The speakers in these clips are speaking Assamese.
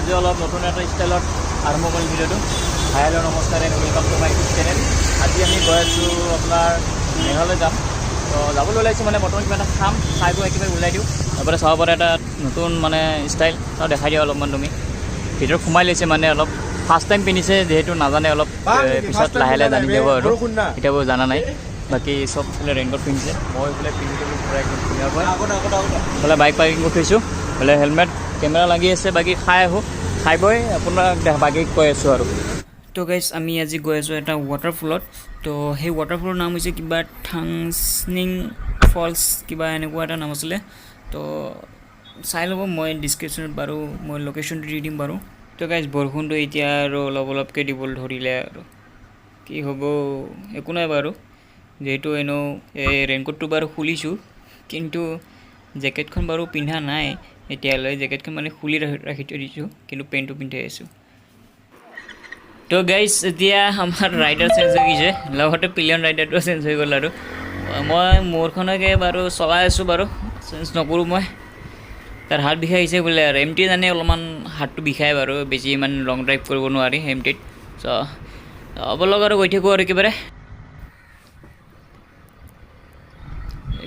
আজি অলপ নতুন এটা ষ্টাইলত আৰম্ভ কৰিম ভিডিঅ'টো। হাই হেল্ল' নমস্কাৰ and welcome to my YouTube channel. আজি আমি গৈ আছোঁ আপোনাৰ মেঘালয় যাম। তো যাবলৈ ওলাইছোঁ মানে বৰ্তমান কিবা এটা খাম, খাই গৈ একেবাৰে ওলাই দিওঁ। তাৰপৰা চাব পাৰে এটা নতুন মানে ষ্টাইল দেখাই দিয়া অলপমান তুমি। ভিতৰত সোমাই লৈছে মানে অলপ ফাৰ্ষ্ট টাইম পিন্ধিছে যিহেতু নাজানে অলপ পিছত লাহে লাহে জানি যাব আৰু এতিয়াও জানা নাই। বাকী চব বোলে ৰেইনকোট পিন্ধিছে, মই বোলে পিন্ধি ল'লোঁ পূৰা একদম ধুনীয়াকৈ। বোলে বাইক পাৰ্কিং কৰি থৈছোঁ, বোলে হেলমেট কেমেৰা লাগি আছে। বাকী খাই আহোঁ, খাই বৈ আপোনাক বাকী কৈ আছোঁ আৰু। তো গাইজ আমি আজি গৈ আছোঁ এটা ৱাটাৰফলত। তো সেই ৱাটাৰফলৰ নাম হৈছে কিবা থাংছনিং ফলছ কিবা এনেকুৱা এটা নাম আছিলে। তো চাই ল'ব, মই ডিছক্ৰিপশ্যনত বাৰু মই লোকেশ্যনটো দি দিম বাৰু। তো গাইজ বৰষুণটো এতিয়া আৰু অলপ অলপকৈ দিবলৈ ধৰিলে আৰু কি হ'ব একো নাই বাৰু, যিহেতু এনেও এই ৰেইনকোটটো বাৰু খুলিছোঁ, কিন্তু জেকেটখন বাৰু পিন্ধা নাই এতিয়ালৈ। জেকেটখন মানে খুলি ৰাখি থৈ দিছোঁ, কিন্তু পেণ্টটো পিন্ধি আছোঁ। তো গাইজ এতিয়া আমাৰ ৰাইডাৰ চেঞ্জ হৈ গৈছে, লগতে পিলিয়ন ৰাইডাৰটো চেঞ্জ হৈ গ'ল আৰু মই মোৰখনকে বাৰু চলাই আছোঁ বাৰু, চেঞ্জ নকৰোঁ মই। তাৰ হাত বিষাইছে বোলে আৰু এম টি জানে অলপমান হাতটো বিষায় বাৰু, বেছি ইমান লং ড্ৰাইভ কৰিব নোৱাৰি এম টিত। চ' অবলগ আৰু গৈ থাকোঁ আৰু একেবাৰে।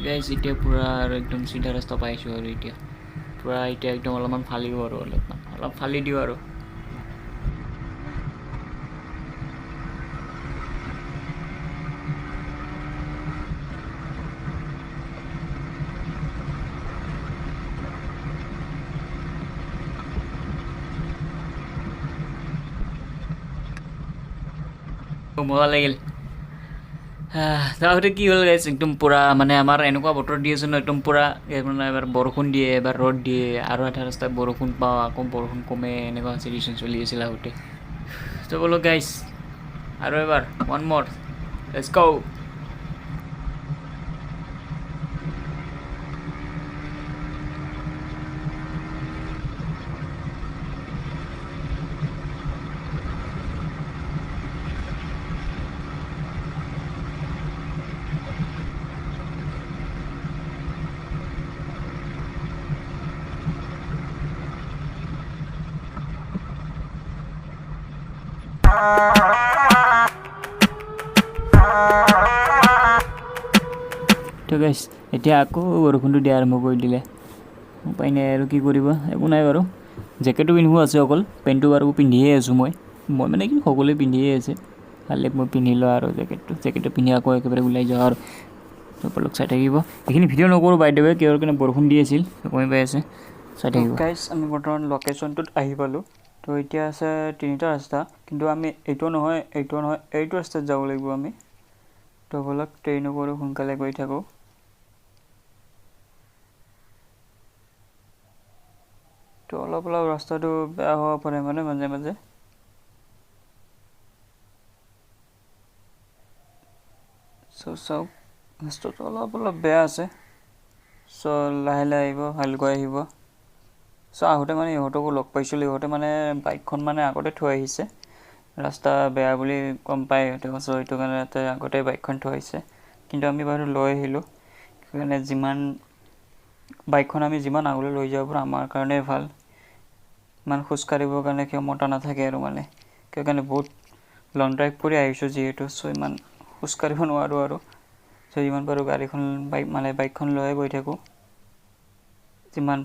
গাইজ এতিয়া পূৰা আৰু একদম চিধা ৰাস্তা পাইছোঁ আৰু এতিয়া পূৰা এতিয়া একদম অলপমান ফালিব আৰু অলপ ফালি দিওঁ আৰু। মজা লাগিল। তাৰপিছতে কি হ'ল গাইজ, একদম পূৰা মানে আমাৰ এনেকুৱা বতৰ দি আছে ন, একদম পূৰা মানে এবাৰ বৰষুণ দিয়ে এবাৰ ৰ'দ দিয়ে, আৰু এটা ৰাস্তাত বৰষুণ পাওঁ আকৌ বৰষুণ কমে, এনেকুৱা চিটুৱেশ্যন চলি আছিল আগতে। তো বোলো গাইজ আৰু এবাৰ ওৱান মোৰ লেটছ গো। তো গাইজ এতিয়া আকৌ বৰষুণটো দিয়া আৰম্ভ কৰি দিলে, উপায় নাই আৰু কি কৰিব, একো নাই বাৰু। জেকেটো পিন্ধিব আছে, অকল পেণ্টটো বাৰু পিন্ধিয়ে আছোঁ মই মানে কি সকলোৱে পিন্ধিয়ে আছে, খালি মই পিন্ধি লওঁ আৰু জেকেটটো পিন্ধি আকৌ একেবাৰে ওলাই যাওঁ আৰু। সকলোক চাই থাকিব, এইখিনি ভিডিঅ' নকৰোঁ বাই দ্য ৱে, কিহৰ কাৰণে বৰষুণ দি আছিল গমে পাই আছে, চাই থাকিব। গাইজ আমি বৰ্তমান লোকেশ্যনটোত আহি পালোঁ। তো এতিয়া আছে তিনিটা ৰাস্তা, কিন্তু আমি এইটো নহয় এইটো ৰাস্তাত যাব লাগিব আমি। তো ব'লক ট্ৰেইনো কৰোঁ, সোনকালে গৈ থাকোঁ। তো অলপ ৰাস্তাটো বেয়া হ'ব পাৰে মানে মাজে মাজে। চাওক ৰাস্তাটো অলপ বেয়া আছে। লাহে আহিব, ভালকৈ আহিব। আহোঁতে মানে ইহঁতকো লগ পাইছিলোঁ, ইহঁতে মানে বাইকখন মানে আগতে থৈ আহিছে, ৰাস্তা বেয়া বুলি গম পায় ইহঁতে। সেইটো কাৰণে ইয়াতে আগতে বাইকখন থৈ আহিছে, কিন্তু আমি বাৰু লৈ আহিলোঁ। সেইকাৰণে বাইকখন আমি যিমান আগলৈ লৈ যাব পাৰোঁ আমাৰ কাৰণে ভাল। ইমান খোজকাঢ়িবৰ কাৰণে ক্ষমতা নাথাকে আৰু মানে, সেইকাৰণে বহুত লং ড্ৰাইভ কৰি আহিছোঁ যিহেতু, ইমান খোজকাঢ়িব নোৱাৰোঁ আৰু। যিমান পাৰোঁ বাইকখন লৈয়ে গৈ থাকোঁ, যিমান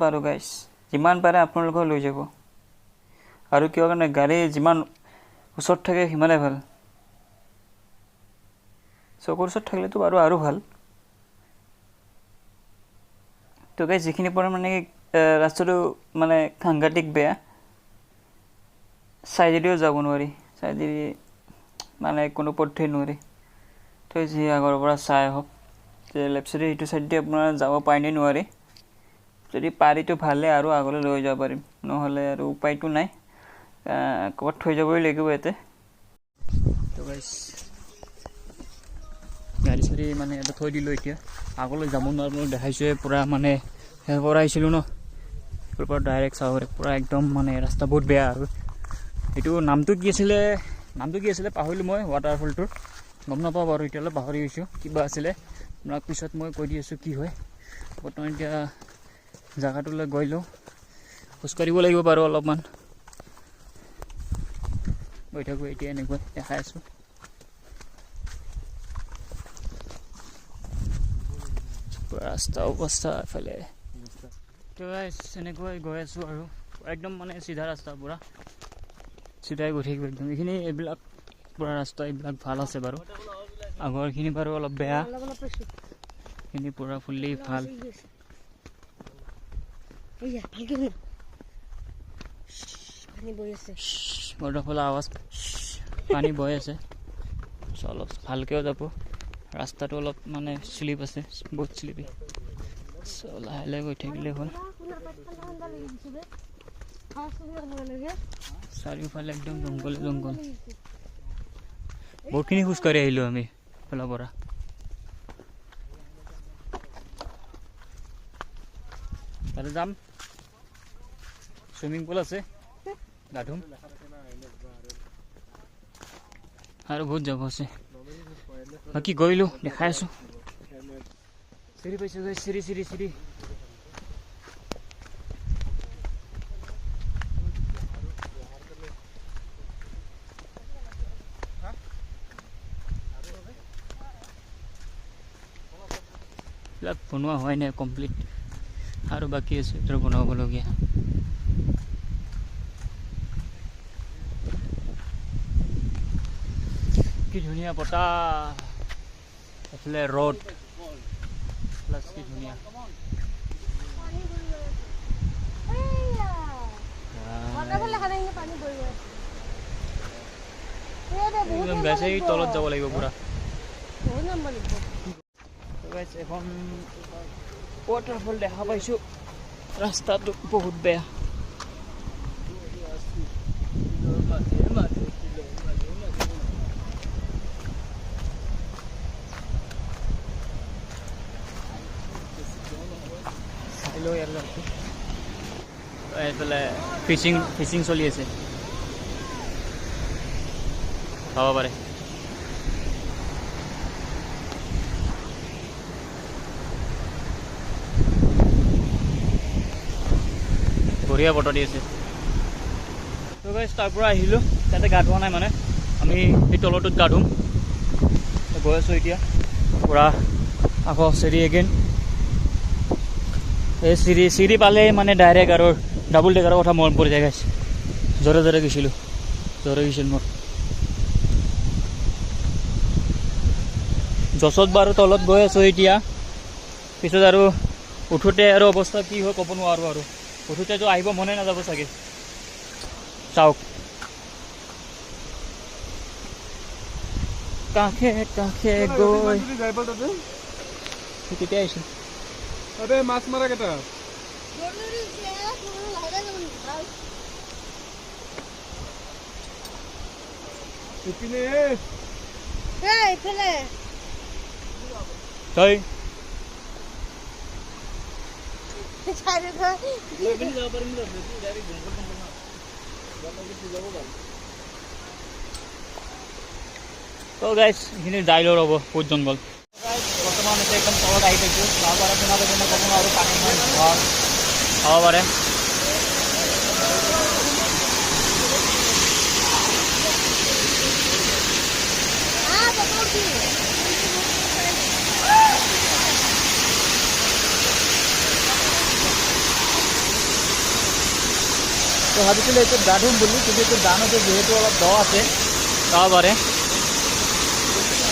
পাৰোঁ গাইজ, যিমান পাৰে আপোনালোকেও লৈ যাব। আৰু কিয় কাৰণে গাড়ী যিমান ওচৰত থাকে সিমানে ভাল, চকুৰ ওচৰত থাকিলেতো বাৰু আৰু ভাল। তো গাইজ যিখিনি পৰা মানে ৰাস্তাটো মানে সাংঘাতিক বেয়া, চাইডেদিও যাব নোৱাৰি, চাইডেদি মানে কোনো পথেই নোৱাৰি। তো যি আগৰ পৰা চাই আহক যে লেফ্ট চাইডে সেইটো চাইডেদি আপোনাৰ যাব পাৰিনে নোৱাৰি। যদি পাৰিতো ভালে, আৰু আগলৈ লৈ যাব পাৰিম, নহ'লে আৰু উপায়টো নাই, ক'ৰবাত থৈ যাবই লাগিব ইয়াতে। তো গাইজ গাড়ী চাড়ি মানে ইয়াতে থৈ দিলোঁ, এতিয়া আগলৈ যাব নোৱাৰোঁ, দেখাইছোঁৱে পূৰা মানে সেই পৰা আহিছিলোঁ ন, সেইটোৰ পৰা ডাইৰেক্ট চাব পূৰা একদম মানে ৰাস্তা বহুত বেয়া। আৰু এইটো নামটো কি আছিলে পাহৰিলোঁ মই, ৱাটাৰফলটোৰ গম নাপাওঁ বাৰু, এতিয়ালৈ পাহৰি গৈছোঁ কিবা আছিলে, আপোনাক পিছত মই কৈ দি আছোঁ কি হয়। বৰ্তমান এতিয়া জেগাটোলৈ গৈ লওঁ, খোজকাঢ়িব লাগিব বাৰু অলপমান গৈ থাকোঁ এতিয়া এনেকৈ দেখাই আছোঁ ৰাস্তা অৱস্থা এফালে এনেকৈ গৈ আছোঁ আৰু একদম মানে চিধা ৰাস্তা পূৰা চিধাই গৈ থাকিব একদম এইখিনি এইবিলাক পূৰা ৰাস্তা এইবিলাক ভাল আছে বাৰু আগৰখিনি বাৰু অলপ বেয়া এইখিনি পূৰা ফুল্লি ভাল ৱাটাৰফল আৱাজ পানী বৈ আছে অলপ ভালকৈও যাব ৰাস্তাটো অলপ মানে শ্লিপ আছে বহুত শ্লিপি লাহে লাহে গৈ থাকিলে হ'ল চাৰিওফালে একদম জংঘলে জংঘল বহুতখিনি খোজকাঢ়ি আহিলোঁ আমি ফালৰ পৰা তাতে যাম চুইমিং পুল আছে গা ধুম আৰু বহুত যাব আছে বাকী গৈলোঁ দেখাই আছোঁ চিৰি পাইছোঁ গৈ চিৰি চিৰি চিৰি এইবিলাক বনোৱা হোৱাই নাই কমপ্লিট আৰু বাকী আছে এইটো বনাবলগীয়া কি ধুনীয়া বতাহ এফালে ৰ'দ প্লাছ কি ধুনীয়া একদম গাইছে তলত যাব লাগিব পুৰা এখন ৱাটাৰফল দেখা পাইছোঁ ৰাস্তাটো বহুত বেয়া চাই লওঁ ইয়াৰ এইফালে ফিচিং চলি আছে খাব পাৰে বঢ়িয়া বতৰ দি আছে তো গাইছ তাৰ পৰা আহিলোঁ তাতে গা ধোৱা নাই মানে আমি সেই তলটোত গা ধুম গৈ আছোঁ এতিয়া পূৰা আকৌ চিৰি এগেইন এই চিৰি পালে মানে ডাইৰেক্ট আৰু ডাবল ডেকাৰৰ কথা মনত পৰি যায় গাইছ জোৰে জোৰে গৈছিলোঁ মোৰ জছত বাৰু তলত গৈ আছোঁ এতিয়া পিছত আৰু উঠোঁতে আৰু অৱস্থা কি হয় ক'ব নোৱাৰোঁ আৰু উঠোঁতেতো আহিব মনে নাযাব চাগে চাওক কাষে কাষে গৈ কেতিয়া আহিছোঁ মাছ মাৰা কেইটা তই তো গাইছ এইখিনি যাই লওঁ ৰ'ব বহুত জংঘল বৰ্তমান এতিয়া একদম তলত আহি পাইছোঁ তাৰ পৰা শুনা পাইছোঁ ক'ব নোৱাৰোঁ পানী ইমান ঘৰ হ'ব পাৰে তো ভাবিছিলোঁ এইটো গা ধুম বুলি কিন্তু এইটো দানতে যিহেতু অলপ দ আছে যাব পাৰে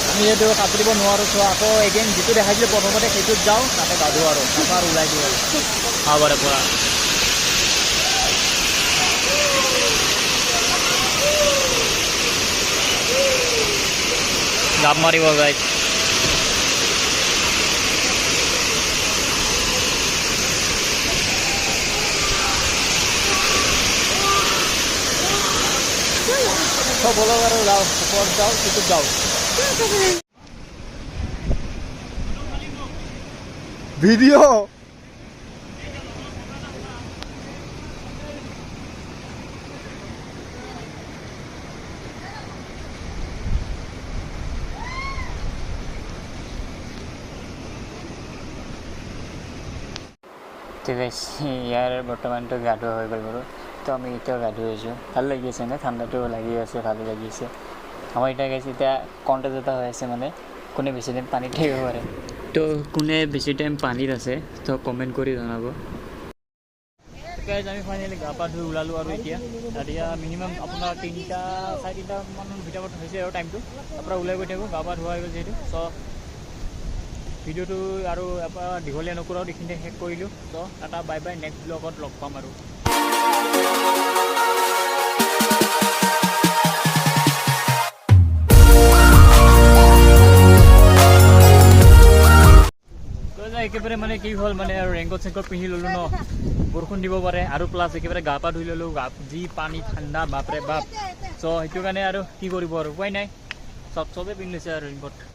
আমি যিহেতু সাঁতুৰিব নোৱাৰোঁ চ' আকৌ এগেইন যিটো দেখাইছিলোঁ প্ৰথমতে সেইটোত যাওঁ তাতে গা ধোঁ আৰু তাৰপৰা আৰু ওলাই দিওঁ আৰু যাব পাৰে পৰা জাপ মাৰিব গাইছ সব হলো আৰু যাওঁ ওপৰত যাওঁ সেইটোত যাওঁ ভিডিঅ' ঠিক আছে ইয়াৰ বৰ্তমানটো গা ধোৱা হৈ গ'ল বাৰু তো আমি এতিয়াও গা ধুই আছোঁ ভাল লাগি আছে নে ঠাণ্ডাটো লাগি আছে ভালো লাগি আছে আমাৰ এতিয়া গাইছে এতিয়া কণ্টেষ্ট এটা হৈ আছে মানে কোনে বেছি টাইম পানীত থাকিব পাৰে তো কোনে বেছি টাইম পানীত আছে তো কমেণ্ট কৰি জনাব গাইজ আমি ফাইনেলি গা পা ধুই ওলালোঁ আৰু এতিয়া মিনিমাম আপোনাৰ 3টা 4:30 মানৰ ভিতৰত হৈছে আৰু টাইমটো তাৰপৰা ওলাই গৈ থাকোঁ গা পা ধোৱা হৈ গ'ল যিহেতু চ' ভিডিঅ'টো আৰু এবাৰ দীঘলীয়া নকৰোঁ আৰু এইখিনিতে শেষ কৰিলোঁ চ' টাটা বাই বাই নেক্সট ব্লগত লগ পাম আৰু একেবাৰে মানে কি হ'ল মানে আৰু ৰেংকট চেংকট পিন্ধি ল'লোঁ ন বৰষুণ দিব পাৰে আৰু প্লাছ একেবাৰে গা পা ধুই ল'লোঁ যি পানী ঠাণ্ডা বাপৰে বাপ চ' সেইটো কাৰণে আৰু কি কৰিব আৰু উপায় নাই চবেই পিন্ধি লৈছে আৰু ৰেংকট